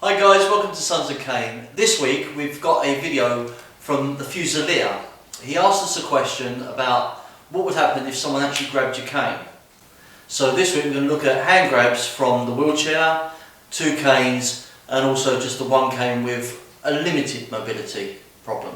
Hi guys, welcome to Sons of Cain. This week we've got a video from the Fusilier. He asked us a question about what would happen if someone actually grabbed your cane. So this week we're going to look at hand grabs from the wheelchair, 2 canes and also just the 1 cane with a limited mobility problem.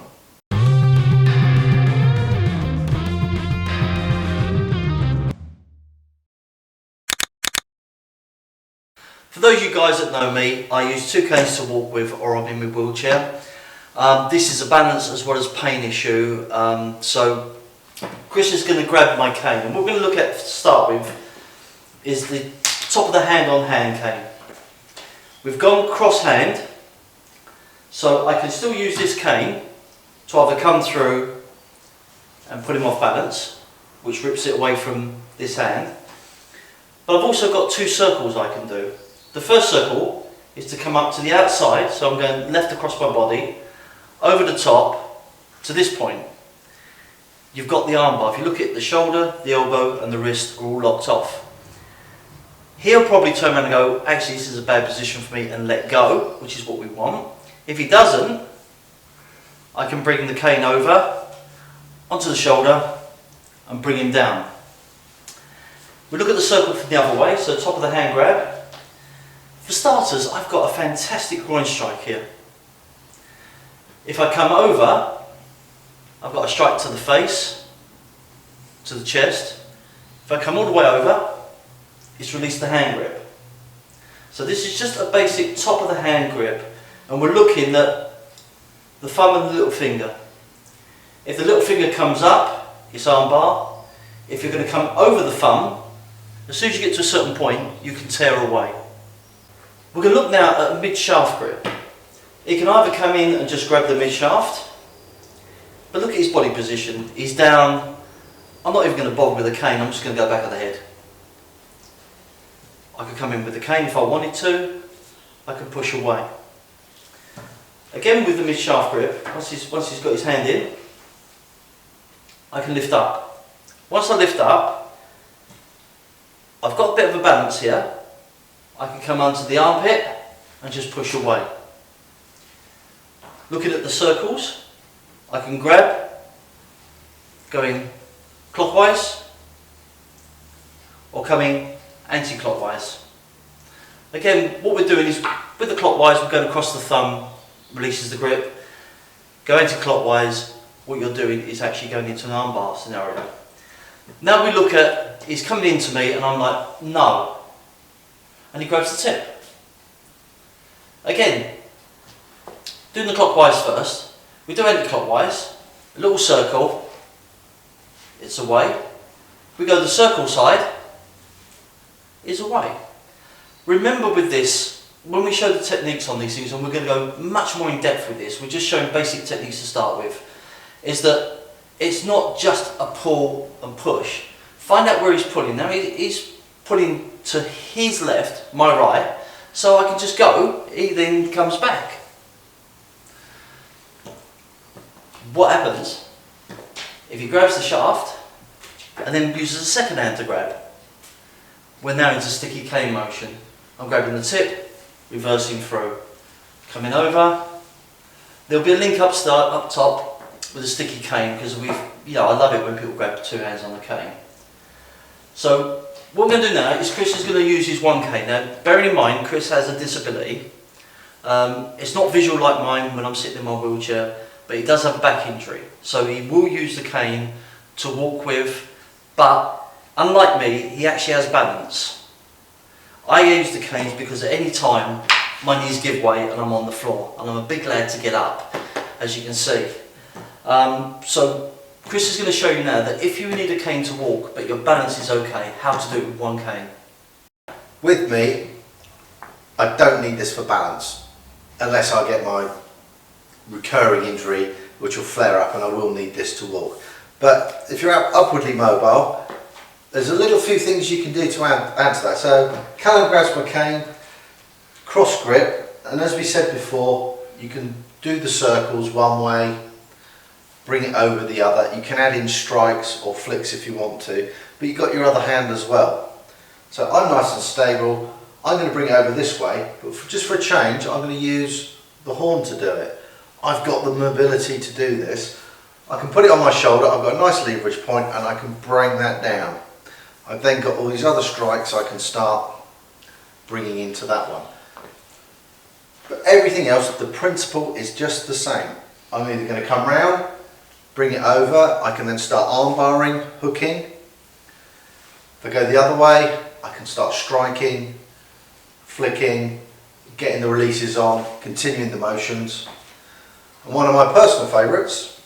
For those of you guys that know me, I use 2 canes to walk with or I'm in my wheelchair. This is a balance as well as pain issue. So Chris is going to grab my cane, and what we're going to look at to start with is the top of the hand-on-hand cane. We've gone cross-hand, so I can still use this cane to either come through and put him off balance, which rips it away from this hand. But I've also got 2 circles I can do. The first circle is to come up to the outside, so I'm going left across my body, over the top, to this point. You've got the arm bar. If you look at the shoulder, the elbow and the wrist are all locked off. He'll probably turn around and go, actually this is a bad position for me, and let go, which is what we want. If he doesn't, I can bring the cane over, onto the shoulder, and bring him down. We look at the circle from the other way, so top of the hand grab. For starters, I've got a fantastic groin strike here. If I come over, I've got a strike to the face, to the chest. If I come all the way over, it's released the hand grip. So this is just a basic top of the hand grip, and we're looking at the thumb and the little finger. If the little finger comes up, it's arm bar. If you're going to come over the thumb, as soon as you get to a certain point, you can tear away. We're going to look now at a mid-shaft grip. He can either come in and just grab the mid-shaft, but look at his body position. He's down. I'm not even going to bother with the cane, I'm just going to go back of the head. I could come in with the cane if I wanted to. I can push away. Again with the mid-shaft grip, once he's got his hand in, I can lift up. Once I lift up, I've got a bit of a balance here. I can come onto the armpit and just push away. Looking at the circles, I can grab, going clockwise or coming anti-clockwise. Again, what we're doing is, with the clockwise, we're going across the thumb, releases the grip. Go anti-clockwise, what you're doing is actually going into an armbar scenario. Now we look at, he's coming into me and I'm like, no. And he grabs the tip. Again, doing the clockwise first, we do anti-clockwise, a little circle, it's away. We go the circle side, is away. Remember with this, when we show the techniques on these things, and we're going to go much more in depth with this, we're just showing basic techniques to start with, is that it's not just a pull and push. Find out where he's pulling. Now he's pulling to his left, my right, so I can just go, he then comes back. What happens if he grabs the shaft and then uses a second hand to grab? We're now into sticky cane motion. I'm grabbing the tip, reversing through, coming over. There'll be a link up top with a sticky cane, because I love it when people grab 2 hands on the cane. So what we're going to do now is Chris is going to use his 1 cane. Now, bearing in mind, Chris has a disability. It's not visual like mine when I'm sitting in my wheelchair, but he does have a back injury. So he will use the cane to walk with, but unlike me, he actually has balance. I use the canes because at any time, my knees give way and I'm on the floor, and I'm a big lad to get up, as you can see. So Chris is going to show you now that if you need a cane to walk, but your balance is okay, how to do it with 1 cane. With me, I don't need this for balance, unless I get my recurring injury, which will flare up and I will need this to walk. But if you're upwardly mobile, there's a little few things you can do to add to that. So Callum grabs my cane, cross grip, and as we said before, you can do the circles one way, bring it over the other. You can add in strikes or flicks if you want to, but you've got your other hand as well. So I'm nice and stable, I'm going to bring it over this way, but just for a change, I'm going to use the horn to do it. I've got the mobility to do this. I can put it on my shoulder, I've got a nice leverage point, and I can bring that down. I've then got all these other strikes I can start bringing into that one. But everything else, the principle is just the same. I'm either going to come round, bring it over, I can then start arm barring, hooking. If I go the other way, I can start striking, flicking, getting the releases on, continuing the motions. And one of my personal favourites,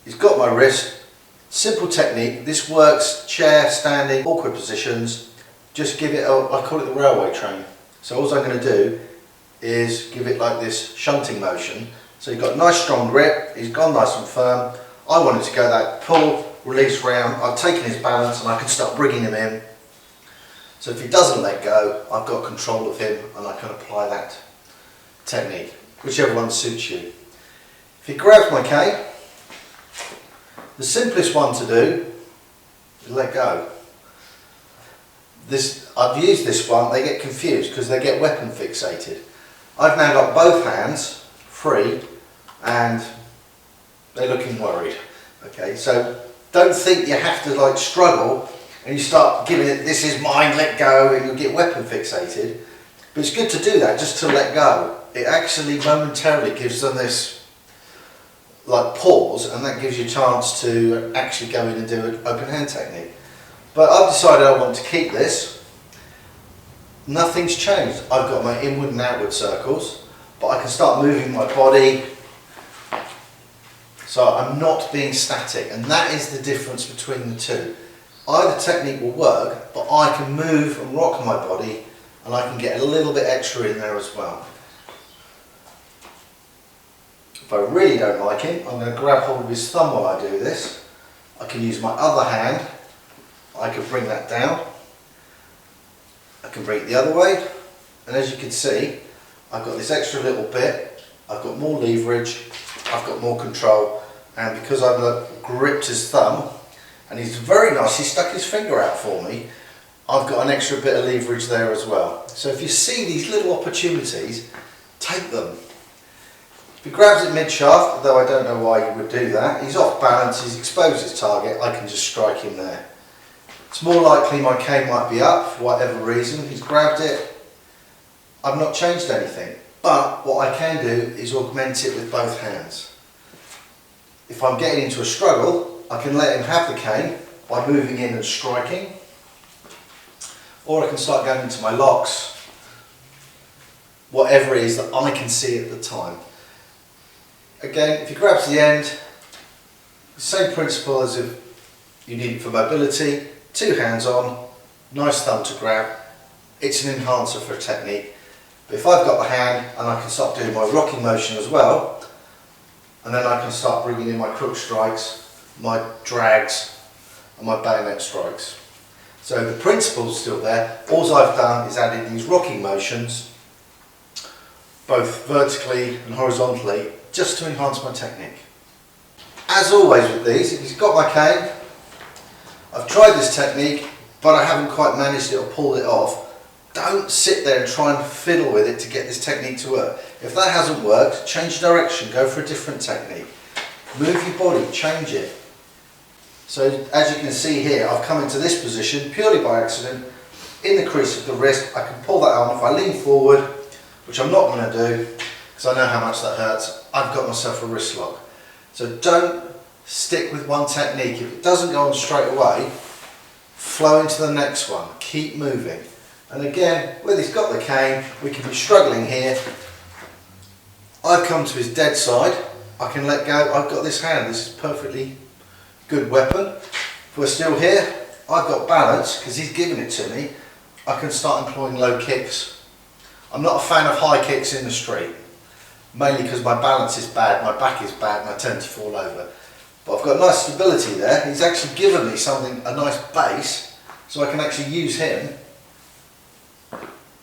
he's got my wrist, simple technique, this works chair, standing, awkward positions, just give it, I call it the railway train. So all I'm going to do is give it like this shunting motion. So you've got a nice strong grip, he's gone nice and firm. I wanted to go that pull, release round, I've taken his balance and I can start bringing him in. So if he doesn't let go, I've got control of him and I can apply that technique, whichever one suits you. If he grabs my cane, the simplest one to do is let go. I've used this one, they get confused because they get weapon fixated. I've now got both hands free and they're looking worried. Okay, so don't think you have to like struggle and you start giving it, this is mine, let go, and you'll get weapon fixated. But it's good to do that, just to let go. It actually momentarily gives them this like pause, and that gives you a chance to actually go in and do an open hand technique. But I've decided I want to keep this. Nothing's changed. I've got my inward and outward circles, but I can start moving my body. So I'm not being static, and that is the difference between the two. Either technique will work, but I can move and rock my body, and I can get a little bit extra in there as well. If I really don't like him, I'm going to grab hold of his thumb while I do this. I can use my other hand, I can bring that down. I can bring it the other way, and as you can see, I've got this extra little bit, I've got more leverage, I've got more control, and because I've gripped his thumb, and he's very nice, he stuck his finger out for me, I've got an extra bit of leverage there as well. So if you see these little opportunities, take them. If he grabs it mid-shaft, though I don't know why he would do that, he's off balance, he's exposed his target, I can just strike him there. It's more likely my cane might be up for whatever reason, he's grabbed it, I've not changed anything. But what I can do is augment it with both hands. If I'm getting into a struggle, I can let him have the cane by moving in and striking, or I can start going into my locks, whatever it is that I can see at the time. Again, if he grabs the end, same principle as if you need it for mobility, two hands on, nice thumb to grab, it's an enhancer for a technique. But if I've got the hand and I can start doing my rocking motion as well, and then I can start bringing in my crook strikes, my drags and my bayonet strikes. So the principle's still there, all I've done is added these rocking motions, both vertically and horizontally, just to enhance my technique. As always with these, if he's got my cane, I've tried this technique but I haven't quite managed it or pulled it off, don't sit there and try and fiddle with it to get this technique to work. If that hasn't worked, change direction, go for a different technique. Move your body, change it. So as you can see here, I've come into this position purely by accident, in the crease of the wrist. I can pull that on. If I lean forward, which I'm not going to do, because I know how much that hurts, I've got myself a wrist lock. So don't stick with one technique. If it doesn't go on straight away, flow into the next one, keep moving. And again, whether he's got the cane, we can be struggling here. I've come to his dead side, I can let go, I've got this hand, this is perfectly good weapon. If we're still here, I've got balance, because he's given it to me, I can start employing low kicks. I'm not a fan of high kicks in the street, mainly because my balance is bad, my back is bad, and I tend to fall over. But I've got nice stability there, he's actually given me something, a nice base, so I can actually use him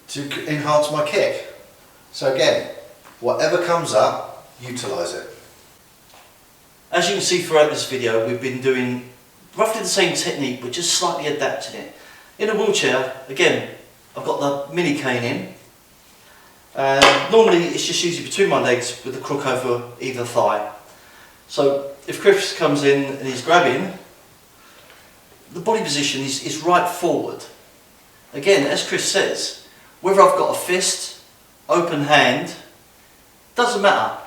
to enhance my kick. So again, whatever comes up, utilise it. As you can see throughout this video, we've been doing roughly the same technique but just slightly adapting it. In a wheelchair, again, I've got the mini cane in. Normally it's just usually between my legs with the crook over either thigh. So if Chris comes in and he's grabbing, the body position is right forward. Again, as Chris says, whether I've got a fist, open hand, doesn't matter.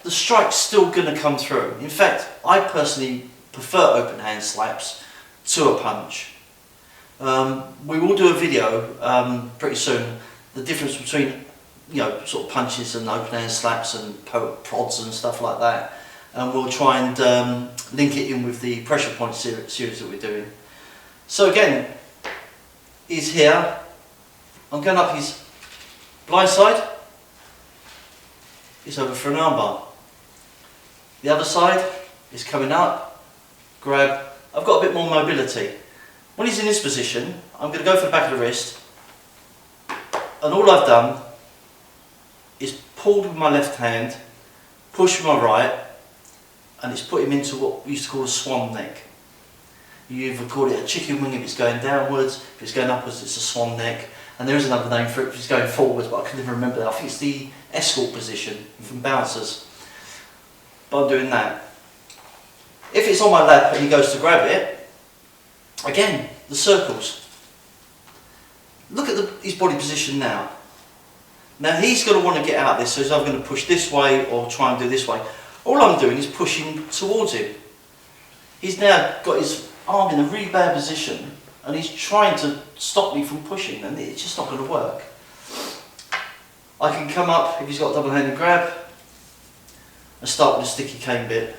The strike's still going to come through. In fact, I personally prefer open hand slaps to a punch. We will do a video pretty soon, the difference between sort of punches and open hand slaps and prods and stuff like that, and we'll try and link it in with the pressure point series that we're doing. So again, he's here, I'm going up his blind side, he's over for an armbar. The other side is coming up, grab, I've got a bit more mobility. When he's in this position, I'm going to go for the back of the wrist, and all I've done is pulled with my left hand, push with my right, and it's put him into what we used to call a swan neck. You either call it a chicken wing if it's going downwards, if it's going upwards it's a swan neck, and there is another name for it if it's going forwards, but I can never remember that. I think it's the escort position from bouncers. But I'm doing that. If it's on my lap and he goes to grab it, again, the circles. Look at his body position now. Now he's going to want to get out of this, so he's either going to push this way or try and do this way. All I'm doing is pushing towards him. He's now got his arm in a really bad position and he's trying to stop me from pushing, and it's just not going to work. I can come up, if he's got a double-handed grab, and start with the sticky cane bit.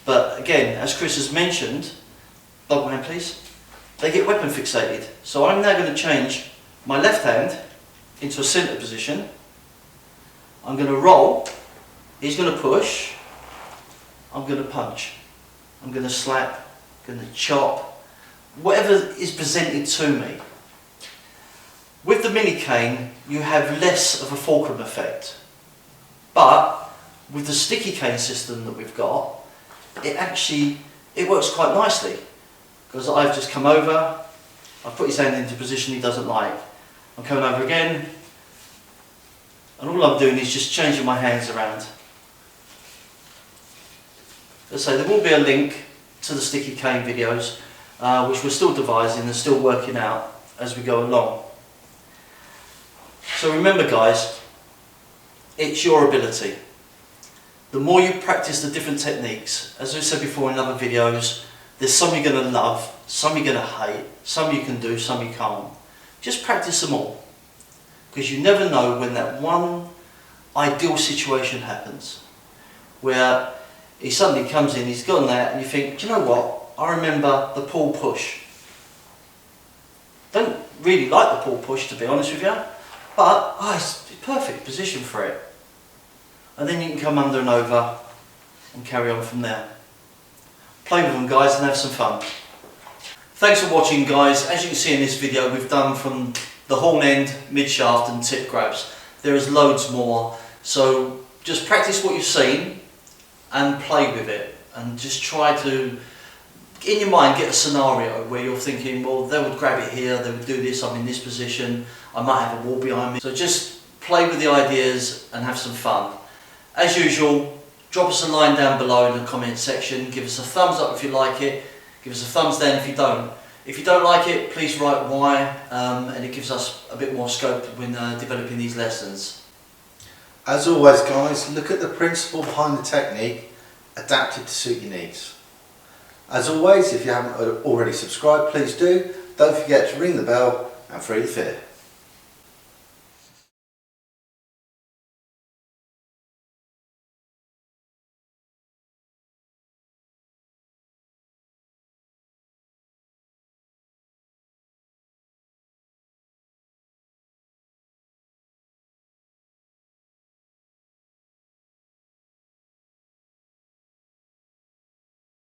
But again, as Chris has mentioned, double hand please, they get weapon fixated. So I'm now going to change my left hand into a centre position. I'm going to roll, he's going to push, I'm going to punch, I'm going to slap, I'm going to chop, whatever is presented to me. With the mini cane, you have less of a fulcrum effect, but with the sticky cane system that we've got, it works quite nicely, because I've just come over, I've put his hand into a position he doesn't like, I'm coming over again, and all I'm doing is just changing my hands around. As I say, there will be a link to the sticky cane videos, which we're still devising and still working out as we go along. So remember guys, it's your ability. The more you practice the different techniques, as we said before in other videos, there's some you're going to love, some you're going to hate, some you can do, some you can't. Just practice them all, because you never know when that one ideal situation happens, where he suddenly comes in, he's gone there, and you think, do you know what, I remember the pull push. Don't really like the pull push, to be honest with you, but it's a perfect position for it. And then you can come under and over and carry on from there. Play with them guys and have some fun. Thanks for watching guys. As you can see in this video, we've done from the horn end, mid shaft and tip grabs. There is loads more, so just practice what you've seen and play with it, and just try to, in your mind, get a scenario where you're thinking, well, they would grab it here, they would do this, I'm in this position, I might have a wall behind me. So just play with the ideas and have some fun. As usual, drop us a line down below in the comment section, give us a thumbs up if you like it, give us a thumbs down if you don't. If you don't like it, please write why, and it gives us a bit more scope when developing these lessons. As always guys, look at the principle behind the technique, adapted to suit your needs. As always, if you haven't already subscribed, please do. Don't forget to ring the bell and free the fear.